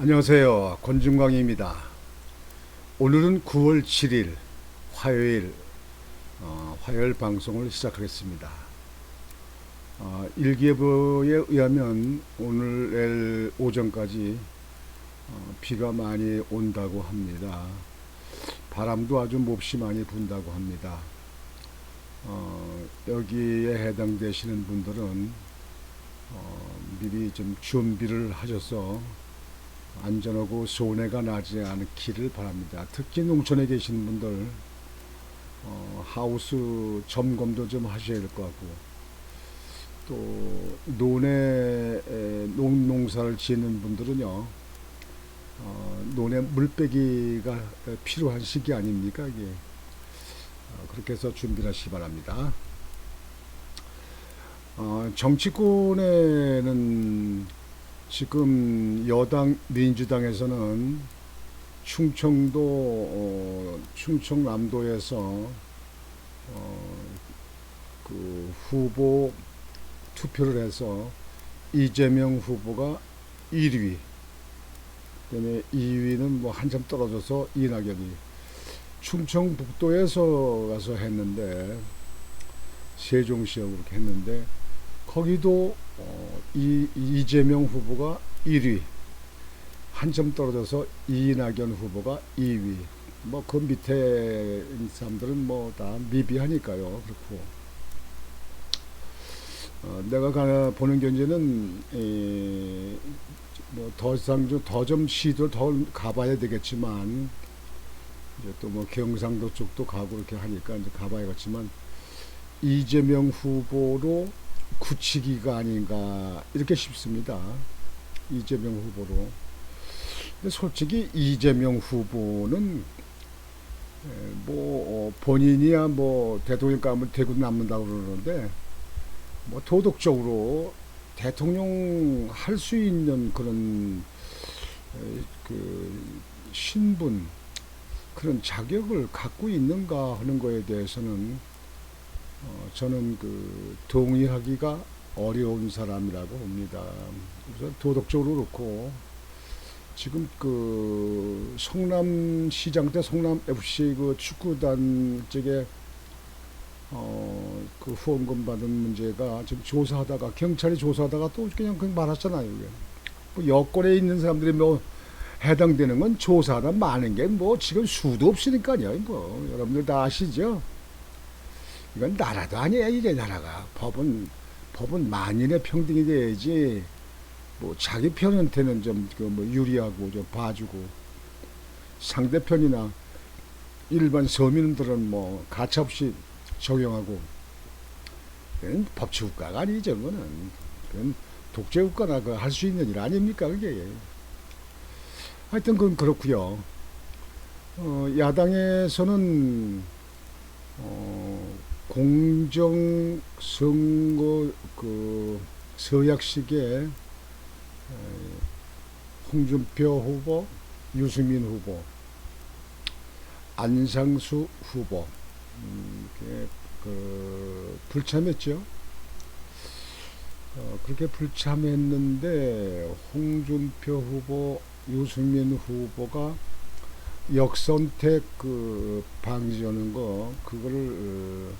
안녕하세요. 권준광입니다. 오늘은 9월 7일 화요일, 화요일 방송을 시작하겠습니다. 일기예보에 의하면 오늘 내일 오전까지 비가 많이 온다고 합니다. 바람도 아주 몹시 많이 분다고 합니다. 여기에 해당되시는 분들은 미리 좀 준비를 하셔서 안전하고 손해가 나지 않기를 바랍니다. 특히 농촌에 계시는 분들 하우스 점검도 좀 하셔야 될 것 같고, 또 농사를 짓는 분들은요, 논에 물 빼기가 필요한 시기 아닙니까 이게. 그렇게 해서 준비를 하시기 바랍니다. 정치권에는 지금 여당 민주당에서는 충청남도에서 그 후보 투표를 해서 이재명 후보가 1위, 그다음에 2위는 뭐 한참 떨어져서 이낙연이, 충청북도에서 가서 했는데, 세종시하고 그렇게 했는데 거기도 이재명 후보가 1위, 한참 떨어져서 이낙연 후보가 2위. 뭐 그 밑에 사람들은 뭐 다 미비하니까요. 그렇고 내가 보는 견제는 뭐 더 이상 더 좀 시도를 더 가봐야 되겠지만, 이제 또 뭐 경상도 쪽도 가고 이렇게 하니까 이제 가봐야겠지만, 이재명 후보로 굳히기가 아닌가 이렇게 싶습니다. 이재명 후보로. 근데 솔직히 이재명 후보는 뭐 본인이야 뭐 대통령 가면 대구 남는다고 그러는데, 뭐 도덕적으로 대통령 할 수 있는 그런 그 신분, 그런 자격을 갖고 있는가 하는 거에 대해서는 저는 동의하기가 어려운 사람이라고 봅니다. 그래서 도덕적으로 그렇고, 지금 성남시장 때 성남 FC 축구단 쪽에 후원금 받은 문제가 지금 조사하다가, 경찰이 조사하다가 또 그냥 말았잖아요. 뭐 여권에 있는 사람들이 뭐 해당되는 건 조사하다 많은 게 뭐 지금 수도 없으니까요. 뭐 여러분들 다 아시죠? 이건 나라도 아니야, 이게 나라가. 법은 만인의 평등이 돼야지, 뭐 자기 편한테는 좀 뭐 유리하고 좀 봐주고, 상대편이나 일반 서민들은 뭐 가차없이 적용하고. 그건 법치국가가 아니죠. 그건 독재국가나 할 수 있는 일 아닙니까 그게. 하여튼 그건 그렇고요. 야당에서는 공정선거 서약식에 홍준표 후보, 유승민 후보, 안상수 후보 불참했죠. 그렇게 불참했는데 홍준표 후보, 유승민 후보가 역선택 방지하는 거, 그거를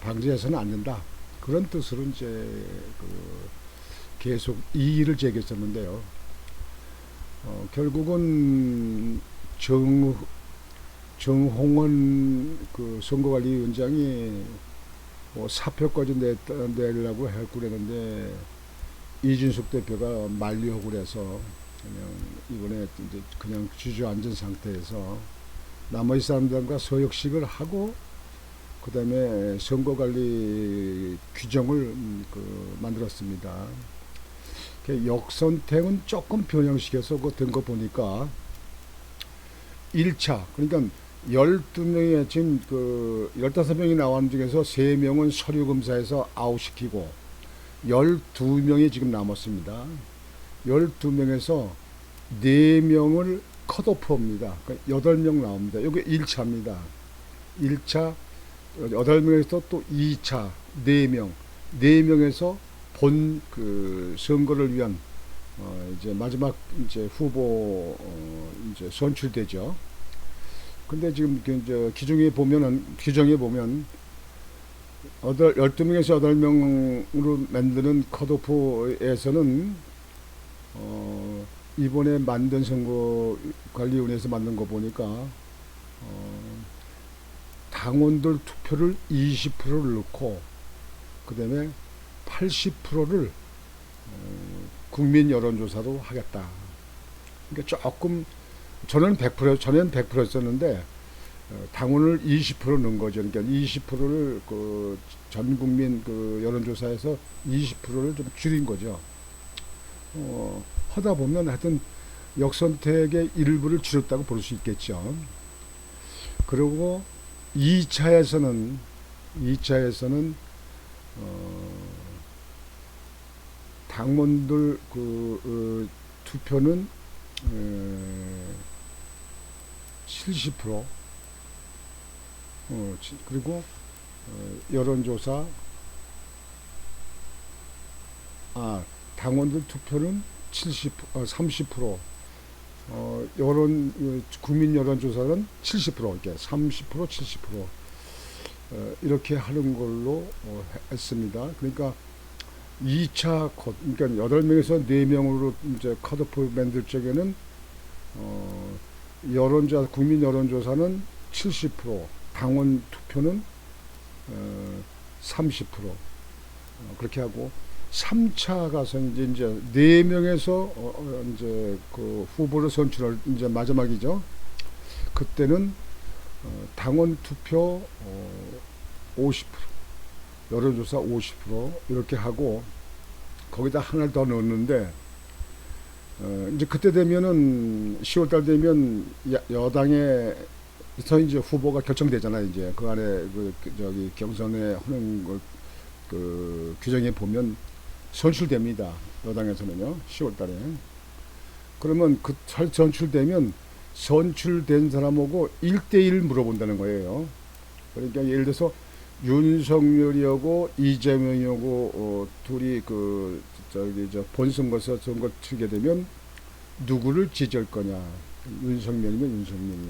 방지해서는 안 된다, 그런 뜻으로 이제 계속 이의를 제기했었는데요. 결국은 정홍원 선거관리위원장이 뭐 사표까지 내려고 했고 그랬는데, 이준석 대표가 만류하고 그래서 그냥 이번에 이제 그냥 주저앉은 상태에서 나머지 사람들과 서역식을 하고, 그 다음에 선거관리 규정을 만들었습니다. 역선택은 조금 변형시켜서 된 거 보니까 1차, 그러니까 12명의 지금 15명이 나온 중에서 3명은 서류 검사에서 아웃시키고 12명이 지금 남았습니다. 12명에서 4명을 컷오프입니다. 그러니까 8명 나옵니다. 여기 1차입니다. 1차 8명에서 또 2차 4명, 4명에서 본 그 선거를 위한 이제 마지막 이제 후보 이제 선출되죠. 근데 지금 그 이제 규정에 보면 12명에서 8명으로 만드는 컷오프에서는 이번에 만든 선거관리위원회에서 만든 거 보니까 당원들 투표를 20%를 넣고 그다음에 80%를 국민 여론조사로 하겠다. 그러니까 조금 전에는 100%였었는데 당원을 20% 넣은 거죠. 그러니까 20%를 그 전 국민 그 여론조사에서 20%를 좀 줄인 거죠. 하다 보면 하여튼 역선택의 일부를 줄였다고 볼 수 있겠죠. 그리고 2차에서는 당원들 투표는 70%, 그리고 여론조사, 당원들 투표는 30%, 국민 여론조사는 70%, 이렇게 30%, 70%, 이렇게 하는 걸로 했습니다. 그러니까 2차 그러니까 8명에서 4명으로 이제 컷오프 만들 적에는 국민 여론조사는 70%, 당원 투표는 30%, 그렇게 하고 3차 가서 이제 4명에서 이제 그 후보를 선출할 이제 마지막이죠. 그때는 당원 투표 50%, 여론조사 50% 이렇게 하고 거기다 하나를 더 넣었는데 이제 그때 되면은 10월달 되면 여당에서 이제 후보가 결정되잖아요. 이제 그 안에 저기 경선에 하는 걸 그 규정에 보면 선출됩니다. 여당에서는요. 10월달에. 그러면 그 선출되면 선출된 사람하고 1대1 물어본다는 거예요. 그러니까 예를 들어서 윤석열이하고 이재명이하고 둘이 본선거에서 선거 치게 되면 누구를 지지할 거냐. 윤석열이면 윤석열이,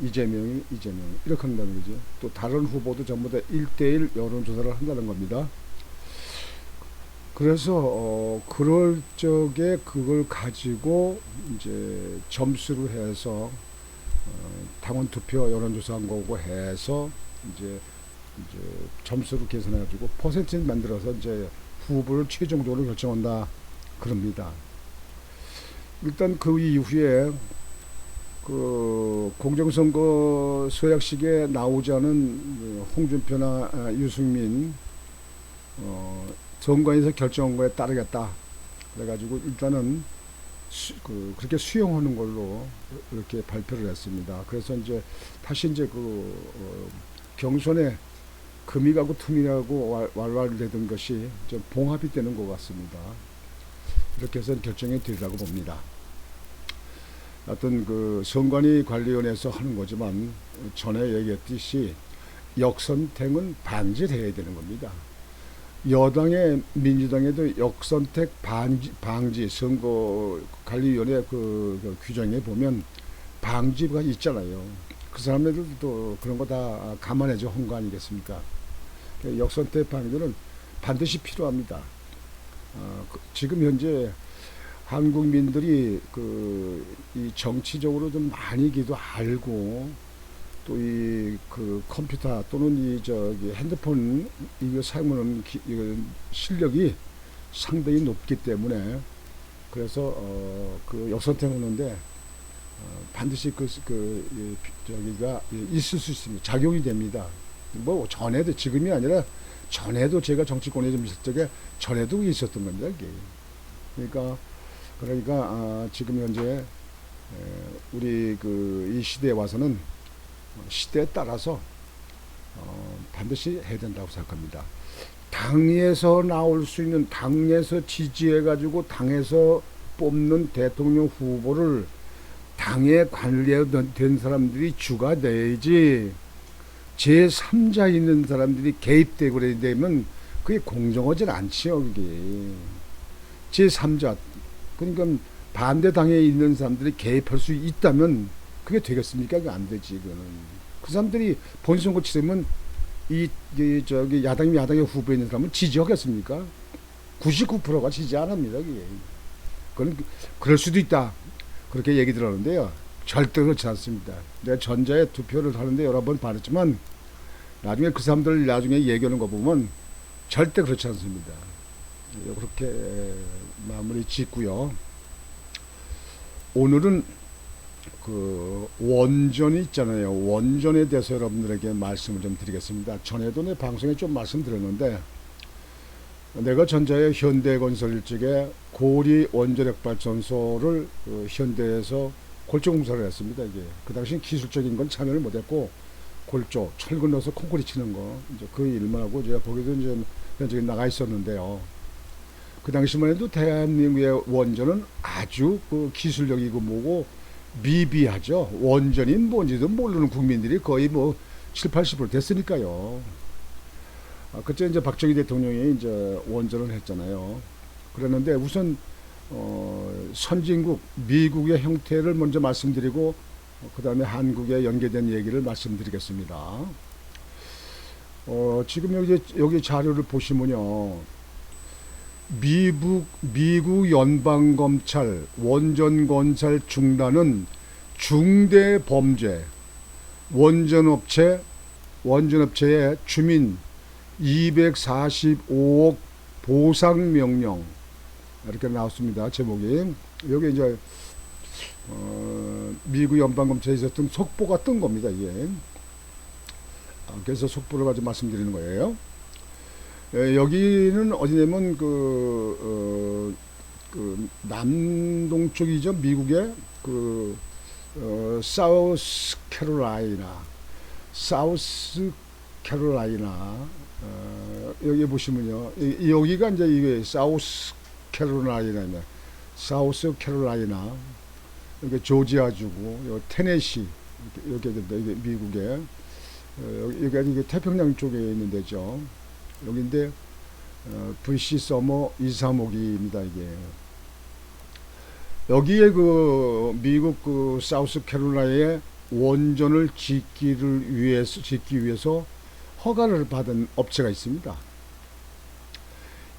이재명이면 이재명, 이렇게 한다는 거죠. 또 다른 후보도 전부 다 1대1 여론조사를 한다는 겁니다. 그래서 그럴 적에 그걸 가지고 이제 점수를 해서 당원 투표 여론조사한 거고 해서 이제 점수를 계산해가지고 퍼센트를 만들어서 이제 후보를 최종적으로 결정한다 그럽니다. 일단 그 이후에 그 공정선거 서약식에 나오지 않은 홍준표나 유승민 선관위에서 결정한 거에 따르겠다. 그래가지고 일단은 그렇게 수용하는 걸로 이렇게 발표를 했습니다. 그래서 이제 다시 이제 경선에 금이 가고 tum이 가고 왈왈되던 것이 좀 봉합이 되는 것 같습니다. 이렇게 해서 결정이 되리라고 봅니다. 하여튼 그 선관위 관리위원회에서 하는 거지만 전에 얘기했듯이 역선택은 방지를 해야 되는 겁니다. 여당의 민주당에도 역선택 방지 선거관리위원회 그 규정에 보면 방지가 있잖아요. 그 사람들도 그런 거 다 감안해서 한 거 아니겠습니까? 역선택 방지는 반드시 필요합니다. 지금 현재 한국민들이 이 정치적으로 좀 많이기도 알고 또 이 컴퓨터 또는 이 핸드폰 이거 사용하는 실력이 상당히 높기 때문에 그래서 그 역선택하는데 반드시 저기가 있을 수 있습니다. 작용이 됩니다. 뭐 전에도 지금이 아니라 전에도 제가 정치권에 좀 있을 적에 전에도 있었던 겁니다. 이게. 그러니까 지금 현재 우리 이 시대에 와서는 시대에 따라서 반드시 해야 된다고 생각합니다. 당에서 나올 수 있는 당에서 지지해가지고 당에서 뽑는 대통령 후보를 당에 관리된 사람들이 주가 내야지 제3자 있는 사람들이 개입되고 그래야 되면 그게 공정하진 않지요, 그게. 제3자, 그러니까 반대당에 있는 사람들이 개입할 수 있다면 그게 되겠습니까? 그게 안 되지, 그거는. 그 사람들이 본선거 치르면 저기 야당의 후보에 있는 사람은 지지하겠습니까? 99%가 지지 안 합니다, 그게. 그건 그럴 수도 있다. 그렇게 얘기 들었는데요. 절대 그렇지 않습니다. 내가 전자에 투표를 하는데 여러 번 말했지만 나중에 그 사람들 나중에 얘기하는 거 보면 절대 그렇지 않습니다. 그렇게 마무리 짓고요. 오늘은 그 원전이 있잖아요. 원전에 대해서 여러분들에게 말씀을 좀 드리겠습니다. 전에도 내 방송에 좀 말씀드렸는데 내가 전자의 현대건설 일찍에 고리 원자력발전소를 현대에서 골조 공사를 했습니다. 이게 그 당시 기술적인 건 참여를 못했고 골조 철근 넣어서 콘크리트 치는 거 이제 그 일만 하고 제가 거기도 이제 현장에 나가 있었는데요. 그 당시만 해도 대한민국의 원전은 아주 그 기술력이고 뭐고 미비하죠. 원전이 뭔지도 모르는 국민들이 거의 뭐 7, 80% 됐으니까요. 그때 이제 박정희 대통령이 이제 원전을 했잖아요. 그랬는데 우선 선진국 미국의 형태를 먼저 말씀드리고 그 다음에 한국에 연계된 얘기를 말씀드리겠습니다. 지금 여기 자료를 보시면요. 미국 연방검찰 원전 건설 중단은 중대 범죄, 원전업체의 주민 245억 보상 명령 이렇게 나왔습니다. 제목이 여기 이제 미국 연방검찰에 있었던 속보가 뜬 겁니다. 이게 그래서 속보를 가지고 말씀드리는 거예요. 여기는 어디냐면 그 남동쪽이죠. 미국의 사우스 캐롤라이나 여기 보시면요. 여기가 이제 이게 사우스 캐롤라이나 이게 조지아주고 테네시 이렇게 됩니다. 이게 미국의 여기가 이게 태평양 쪽에 있는 데죠. 여기인데 VC 서머 235기입니다. 이게 여기에 그 미국 그 사우스 캐롤라이나의 원전을 짓기 위해서 허가를 받은 업체가 있습니다.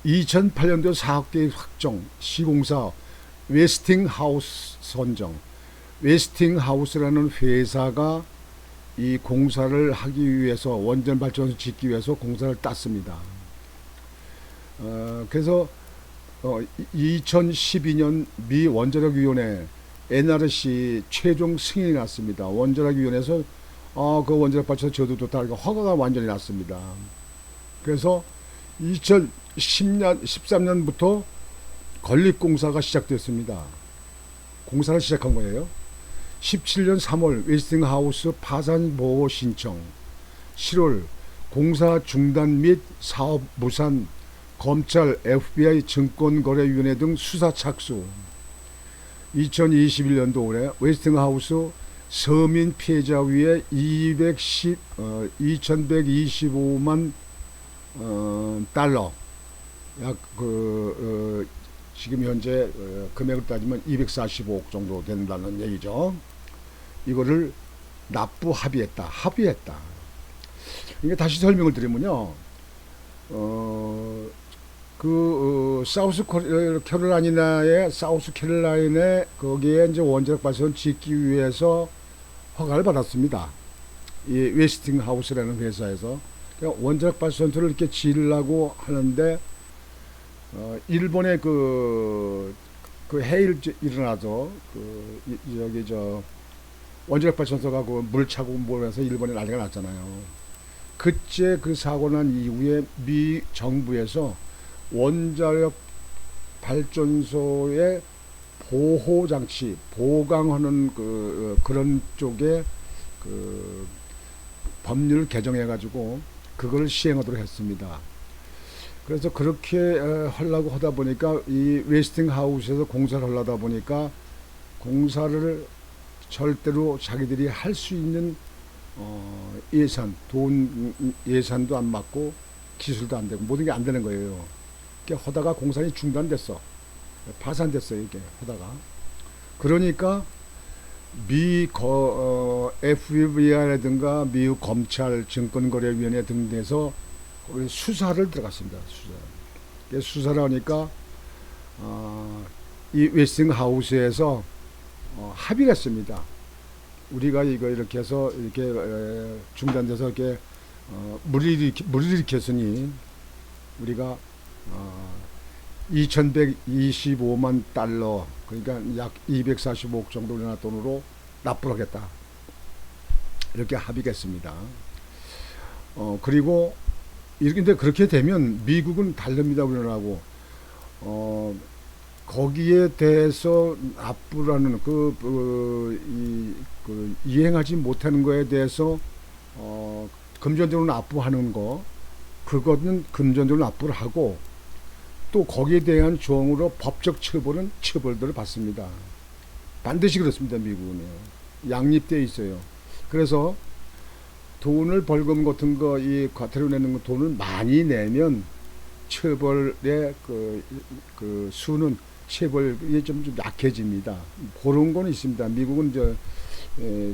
2008년도 4억 개 확정 시공사 웨스팅하우스 선정. 웨스팅하우스라는 회사가 이 공사를 하기 위해서 원전 발전소 짓기 위해서 공사를 땄습니다. 그래서 2012년 미 원자력위원회 NRC 최종 승인이 났습니다. 원자력위원회에서 그 원자력 발전소 저도 좋다 허가가 완전히 났습니다. 그래서 2010년 13년부터 건립공사가 시작됐습니다. 공사를 시작한 거예요. 17년 3월 웨스팅하우스 파산 보호 신청, 10월 공사 중단 및 사업 무산, 검찰, FBI, 증권거래위원회 등 수사 착수. 2021년도 올해 웨스팅하우스 서민 피해자 위에 2,125만 달러, 약 지금 현재 금액을 따지면 245억 정도 된다는 얘기죠. 이거를 합의했다. 이게 다시 설명을 드리면요. 사우스 캐롤라이나에 거기에 이제 원자력 발전소를 짓기 위해서 허가를 받았습니다. 이 웨스팅하우스라는 회사에서 그러니까 원자력 발전소를 이렇게 지으려고 하는데 일본의 그 해일 일어나서 여기 원자력 발전소가 그 물 차고 몰면서 일본에 난리가 났잖아요. 그때 그 사고 난 이후에 미 정부에서 원자력 발전소의 보호 장치, 보강하는 그런 쪽에 법률을 개정해 가지고 그걸 시행하도록 했습니다. 그래서 그렇게 하려고 하다 보니까 이 웨스팅하우스에서 공사를 하려다 보니까 공사를 절대로 자기들이 할 수 있는 돈 예산도 안 맞고 기술도 안 되고 모든 게 안 되는 거예요. 이렇게 하다가 공사이 중단됐어. 파산됐어요, 이게 하다가. 그러니까 FBI라든가 미국 검찰 증권거래위원회 등에서 수사를 들어갔습니다. 수사를 하니까 이 웨스팅하우스에서 합의를 했습니다. 우리가 이거 이렇게 해서 이렇게 중단돼서 이렇게 물을 일으켰으니 우리가 2,125만 달러, 그러니까 약 245억 정도 우리나라 돈으로 납부를 하겠다. 이렇게 합의했습니다. 그리고 이렇게 그렇게 되면 미국은 다릅니다, 우리나라하고. 거기에 대해서 납부라는 이행하지 못하는 거에 대해서 금전적으로 납부하는 거, 그거는 금전적으로 납부를 하고 또 거기에 대한 조항으로 법적 처벌들을 받습니다. 반드시 그렇습니다, 미국은. 양립되어 있어요. 그래서 돈을 벌금 같은 거, 이 과태료 내는 돈을 많이 내면 처벌의 그 수는 처벌이 좀 약해집니다. 그런 건 있습니다. 미국은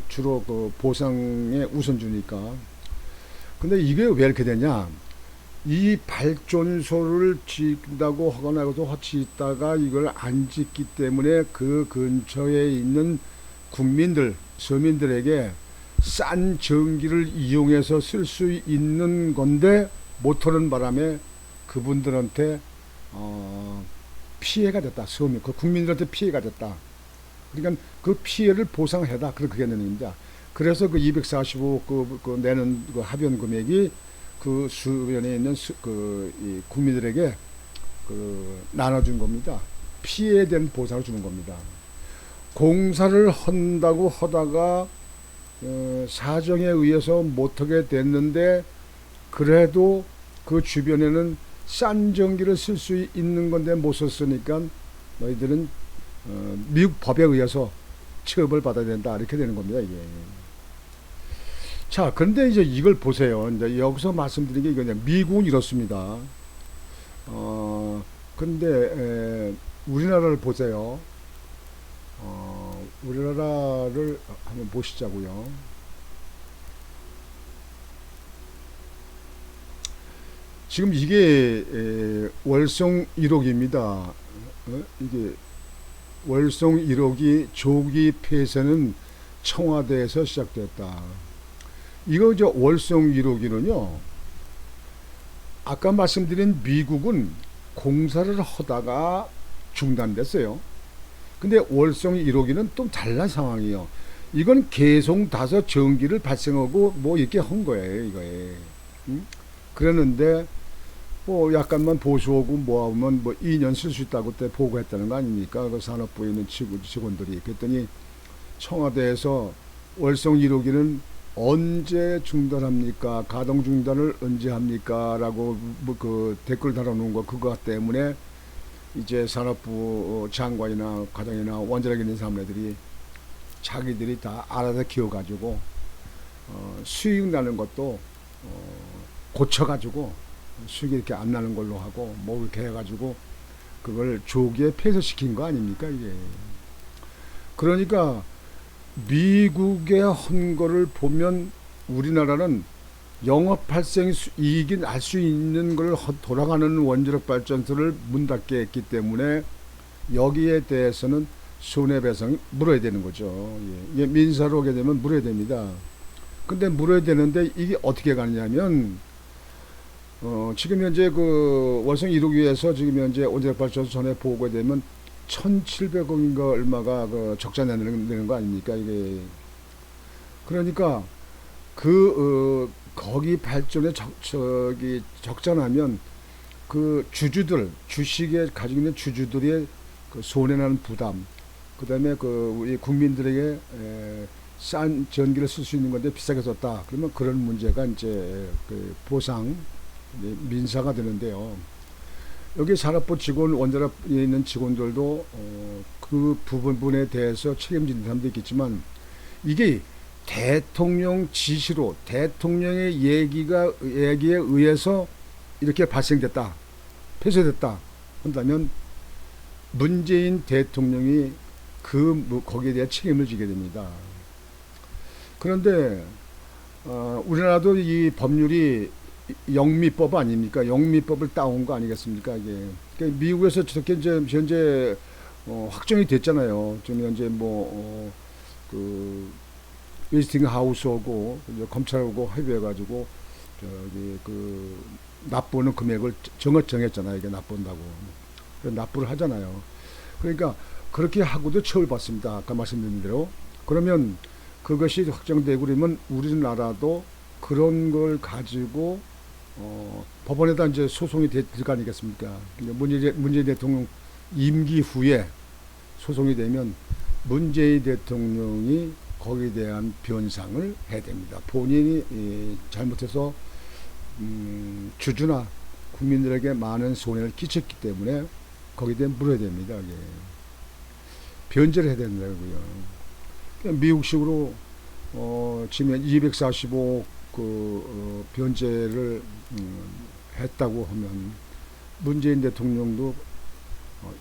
주로 그 보상에 우선주니까. 근데 이게 왜 이렇게 되냐? 이 발전소를 짓다고 하거나도 짓다가 이걸 안 짓기 때문에 그 근처에 있는 국민들, 서민들에게 싼 전기를 이용해서 쓸 수 있는 건데 못하는 바람에 그분들한테 피해가 됐다. 서민, 그 국민들한테 피해가 됐다. 그러니까 그 피해를 보상해다. 그렇게 되는 겁니다. 그래서 그 245억 그 내는 그 합의한 금액이 그 주변에 있는 이 국민들에게 나눠준 겁니다. 피해에 대한 보상을 주는 겁니다. 공사를 한다고 하다가 사정에 의해서 못하게 됐는데 그래도 그 주변에는 싼 전기를 쓸 수 있는 건데 못 썼으니까 너희들은 미국 법에 의해서 처벌받아야 된다. 이렇게 되는 겁니다, 이게. 자, 그런데 이제 이걸 보세요. 이제 여기서 말씀드린 게 이거냐. 미국은 이렇습니다. 근데 우리나라를 보세요. 우리나라를 한번 보시자고요. 지금 이게 월성 1호기입니다. 이게 월성 1호기 조기 폐쇄는 청와대에서 시작됐다. 이거 월성 1호기는요. 아까 말씀드린 미국은 공사를 하다가 중단됐어요. 근데 월성 1호기는 또 달라 상황이에요. 이건 계속 다서 전기를 발생하고 뭐 이렇게 한 거예요, 이거에. 그랬는데 뭐 약간만 보수하고 뭐 하면 뭐 2년 쓸 수 있다고 때 보고했다는 거 아닙니까? 그 산업부에 있는 직원들이. 그랬더니 청와대에서 월성 1호기는 언제 중단합니까? 가동 중단을 언제 합니까? 라고 뭐 그 댓글 달아놓은 거 그거 때문에 이제 산업부 장관이나 과장이나 원자력에 있는 사람들이 자기들이 다 알아서 키워가지고 수익 나는 것도 고쳐가지고 수익이 이렇게 안 나는 걸로 하고 뭐 이렇게 해가지고 그걸 조기에 폐쇄시킨 거 아닙니까, 이게. 그러니까 미국의 한 거를 보면 우리나라는 영업 발생 이익이 날 수 있는 걸 돌아가는 원자력 발전소를 문 닫게 했기 때문에 여기에 대해서는 손해배상이 물어야 되는 거죠. 예. 민사로 오게 되면 물어야 됩니다. 근데 물어야 되는데 이게 어떻게 가느냐면 지금 현재 그 월성 1호기에서 지금 현재 원자력 발전소 전에 보고가 되면 1,700억인가 얼마가 그 적자 내는 거 아닙니까, 이게. 그러니까 거기 발전에 적자 나면 그 주식에 가지고 있는 주주들의 그 손해나는 부담, 그 다음에 우리 국민들에게 싼 전기를 쓸 수 있는 건데 비싸게 썼다. 그러면 그런 문제가 이제 그 보상, 민사가 되는데요. 여기 산업부 직원, 원자력에 있는 직원들도 그 부분에 대해서 책임지는 사람도 있겠지만 이게 대통령 지시로 대통령의 얘기에 의해서 이렇게 발생됐다, 폐쇄됐다 한다면 문재인 대통령이 거기에 대한 책임을 지게 됩니다. 그런데 우리나라도 이 법률이 영미법 아닙니까? 영미법을 따온 거 아니겠습니까? 이게 그러니까 미국에서 저렇게 이제 현재 확정이 됐잖아요. 지금 현재 그 웨스팅 하우스하고 검찰하고 합의해가지고 저기 납부하는 금액을 정했잖아요. 이게 납부한다고 납부를 하잖아요. 그러니까 그렇게 하고도 처벌받습니다. 아까 말씀드린 대로. 그러면 그것이 확정되고 그러면 우리나라도 그런 걸 가지고 법원에다 이제 소송이 될 거 아니겠습니까? 문재인 대통령 임기 후에 소송이 되면 문재인 대통령이 거기에 대한 변상을 해야 됩니다. 본인이 잘못해서 주주나 국민들에게 많은 손해를 끼쳤기 때문에 거기에 대해 물어야 됩니다. 이게. 변제를 해야 된다고요. 미국식으로 지금 245억 변제를 했다고 하면 문재인 대통령도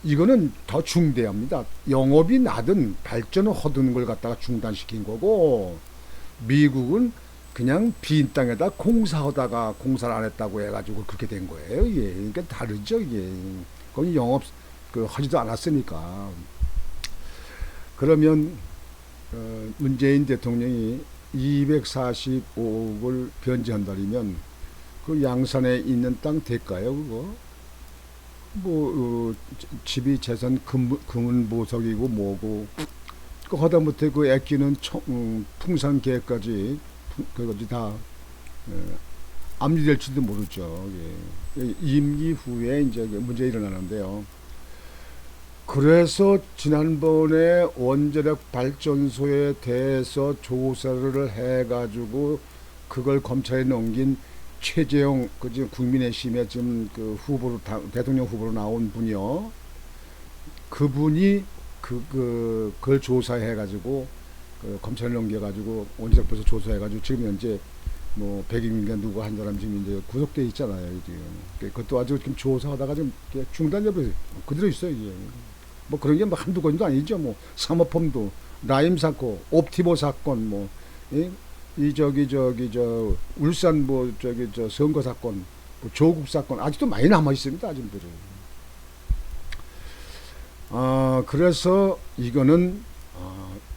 이거는 더 중대합니다. 영업이 나든 발전을 허드는 걸 갖다가 중단시킨 거고 미국은 그냥 빈 땅에다 공사하다가 공사를 안 했다고 해가지고 그렇게 된 거예요. 이게 그러니까 다르죠. 이게 거기 영업 하지도 않았으니까. 그러면 문재인 대통령이 245억을 변제한다면 그 양산에 있는 땅 될까요? 그거 집이 재산 금은 보석이고 뭐고 그 하다못해 그 애끼는 풍산 계획까지 그것이 다 압류될지도 모르죠. 예. 임기 후에 이제 문제 일어나는데요. 그래서 지난번에 원자력 발전소에 대해서 조사를 해가지고 그걸 검찰에 넘긴 최재형 지금 국민의힘에 지금 대통령 후보로 나온 분이요. 그분이 그걸 조사해가지고 검찰에 넘겨가지고 원자력 발전소 조사해가지고 지금 현재 백인인가 누구 한 사람 지금 이제 구속돼 있잖아요. 지금 그것도 아주 지금 조사하다가 지금 중단돼버려 그대로 있어요. 이게. 그런 게 한두 건도 아니죠. 사모펀드, 라임 사건, 옵티모 사건, 울산 선거 사건, 조국 사건 아직도 많이 남아 있습니다. 아직들은. 그래서 이거는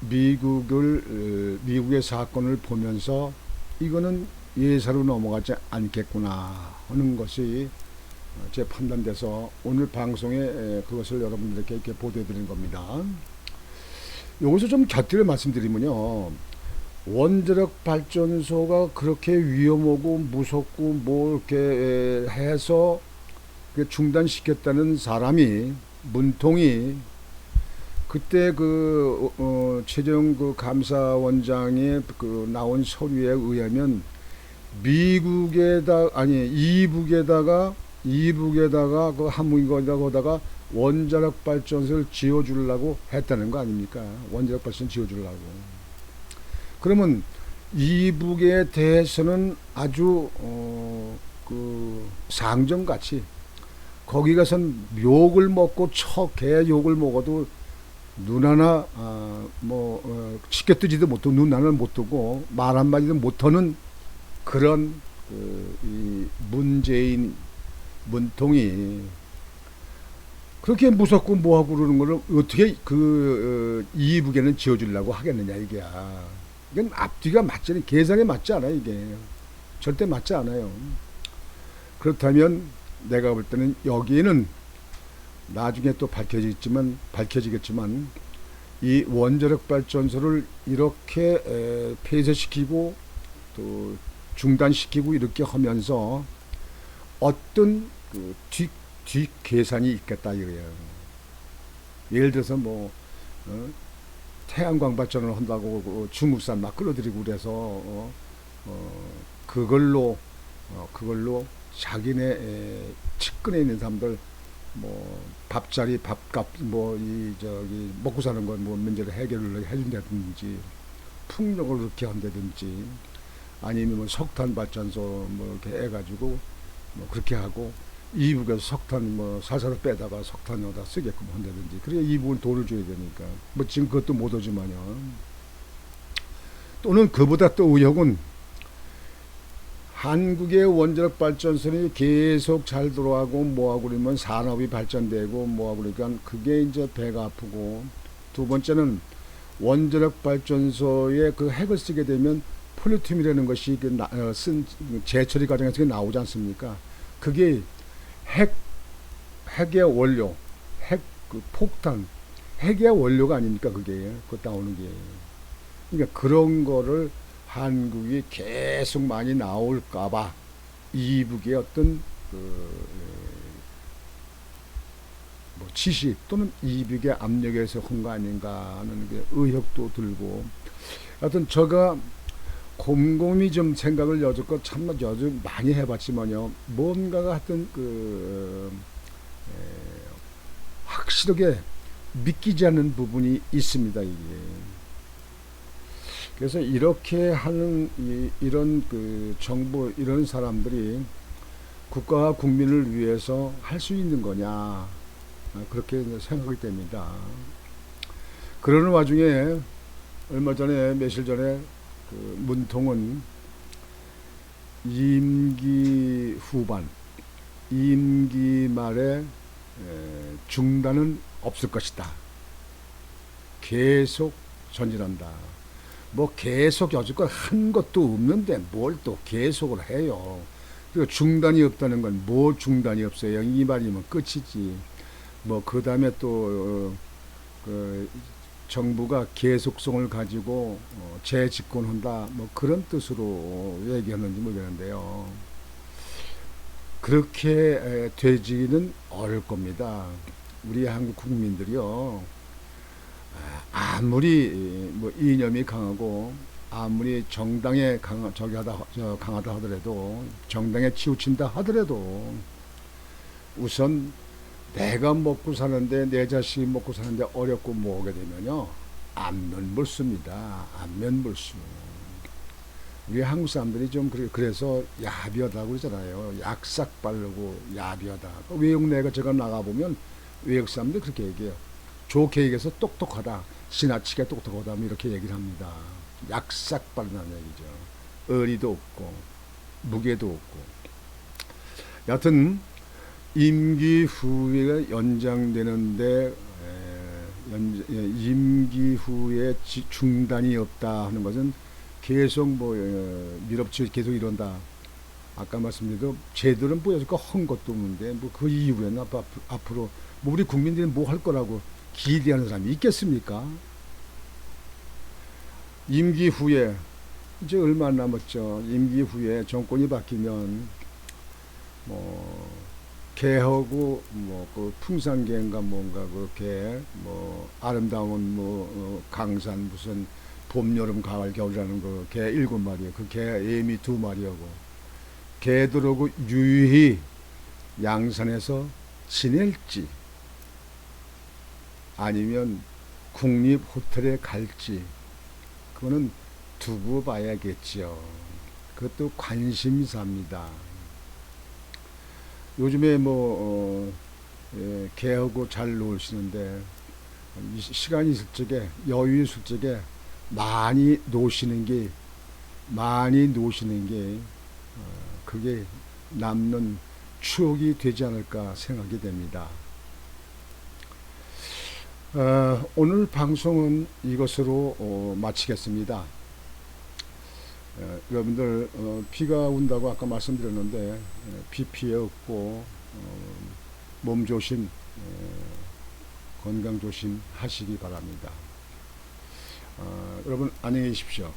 미국의 사건을 보면서 이거는 예사로 넘어가지 않겠구나 하는 것이 제 판단돼서 오늘 방송에 그것을 여러분들에게 이렇게 보도해 드리는 겁니다. 여기서 좀 곁들여 말씀드리면요. 원자력 발전소가 그렇게 위험하고 무섭고 이렇게 해서 중단시켰다는 사람이 문통이 그때 최재형 감사원장의 나온 서류에 의하면 이북에다가 그 한문거리다가 원자력 발전소를 지어주려고 했다는 거 아닙니까? 원자력 발전소 지어주려고. 그러면 이북에 대해서는 아주 상정같이 거기 가선 욕을 먹고 개 욕을 먹어도 눈 하나 치켜 뜨지도 못하고 눈 하나 못 뜨고 말 한마디도 못하는 그런 이 문통이 그렇게 무섭고 뭐하고 그러는 거를 어떻게 이북에는 지어주려고 하겠느냐 이게. 이건 앞뒤가 맞지 않아요. 계산에 맞지 않아요. 이게 절대 맞지 않아요. 그렇다면 내가 볼 때는 여기에는 나중에 또 밝혀지겠지만 이 원자력 발전소를 이렇게 폐쇄시키고 또 중단시키고 이렇게 하면서 어떤 뒷 계산이 있겠다 이거예요. 예를 들어서 태양광 발전을 한다고 중국산 막 끌어들이고 그래서 그걸로 자기네 측근에 있는 사람들 밥자리 밥값 먹고 사는 건 문제를 해결을 해준다든지 풍력을 그렇게 한다든지 아니면 석탄 발전소 이렇게 해가지고 뭐 그렇게 하고 이북에서 석탄 뭐 살살 빼다가 석탄 여기다 쓰게끔 한다든지. 그래야 이북은 돈을 줘야 되니까. 뭐 지금 그것도 못 오지만요. 또는 그보다 또 의혹은 한국의 원자력 발전소는 계속 잘 돌아가고 뭐하고 그러면 산업이 발전되고 뭐하고 그러니까 그게 이제 배가 아프고, 두 번째는 원자력 발전소에 그 핵을 쓰게 되면 폴리튬이라는 것이 쓴 재처리 과정에서 나오지 않습니까? 그게 핵의 원료, 핵 그 폭탄, 핵의 원료가 아닙니까? 그게 그 나오는 게. 그러니까 그런 거를 한국이 계속 많이 나올까봐 이북의 어떤 뭐 지시 또는 이북의 압력에서 한 거 아닌가 하는 게 의혹도 들고, 하여튼 제가 곰곰이 좀 생각을 여지껏 참 요즘 많이 해봤지만요, 뭔가가 하여튼 확실하게 믿기지 않는 부분이 있습니다, 이게. 그래서 이렇게 하는 이런 그 정부, 이런 사람들이 국가와 국민을 위해서 할 수 있는 거냐, 그렇게 생각이 됩니다. 그러는 와중에 얼마 전에, 며칠 전에 그 문통은 임기 후반, 임기 말에 중단은 없을 것이다. 계속 전진한다. 뭐 계속 여지껏 한 것도 없는데 뭘 또 계속을 해요. 그리고 중단이 없다는 건 뭐 중단이 없어요. 이 말이면 끝이지. 뭐 그 다음에 또 정부가 계속성을 가지고 재집권한다, 뭐 그런 뜻으로 얘기하는지 모르겠는데요. 그렇게 되지는 어려울 겁니다. 우리 한국 국민들이요, 아무리 뭐 이념이 강하고 아무리 정당에 강하다 하더라도, 정당에 치우친다 하더라도, 우선 내가 먹고 사는데, 내 자식이 먹고 사는데 어렵고 뭐하게 되면요, 안면불수입니다. 안면불수. 우리 한국 사람들이 좀 그래서 야비하다고 그러잖아요. 약삭 바르고 야비하다. 외국 내가 제가 나가보면 외국 사람들이 그렇게 얘기해요. 좋게 얘기해서 똑똑하다, 지나치게 똑똑하다, 이렇게 얘기를 합니다. 약삭 바른다는 얘기죠. 의리도 없고 무게도 없고. 여하튼 임기 후에 연장되는데 임기 후에 중단이 없다 하는 것은 계속 뭐 밀업치 계속 이런다. 아까 말씀드린 제들은 보여줄까 한 것도 없는데 뭐 그 이후에는 앞으로 뭐 우리 국민들이 뭐 할 거라고 기대하는 사람이 있겠습니까? 임기 후에 이제 얼마 안 남았죠. 임기 후에 정권이 바뀌면 뭐 개하고 뭐 그 풍산개인가 뭔가 그렇게 뭐 아름다운 뭐 강산 무슨 봄 여름 가을 겨울이라는 그 개 7마리, 그 개 애미 2마리하고 개들하고 유유히 양산에서 지낼지 아니면 국립 호텔에 갈지, 그거는 두고 봐야겠지요. 그것도 관심사입니다. 요즘에 뭐 개하고 잘 놀시는데 시간이 있을 적에, 여유 있을 적에 많이 노시는 게 그게 남는 추억이 되지 않을까 생각이 됩니다. 오늘 방송은 이것으로 마치겠습니다. 여러분들 비가 온다고 아까 말씀드렸는데 비 피해 없고 몸 조심, 건강 조심 하시기 바랍니다. 여러분 안녕히 계십시오.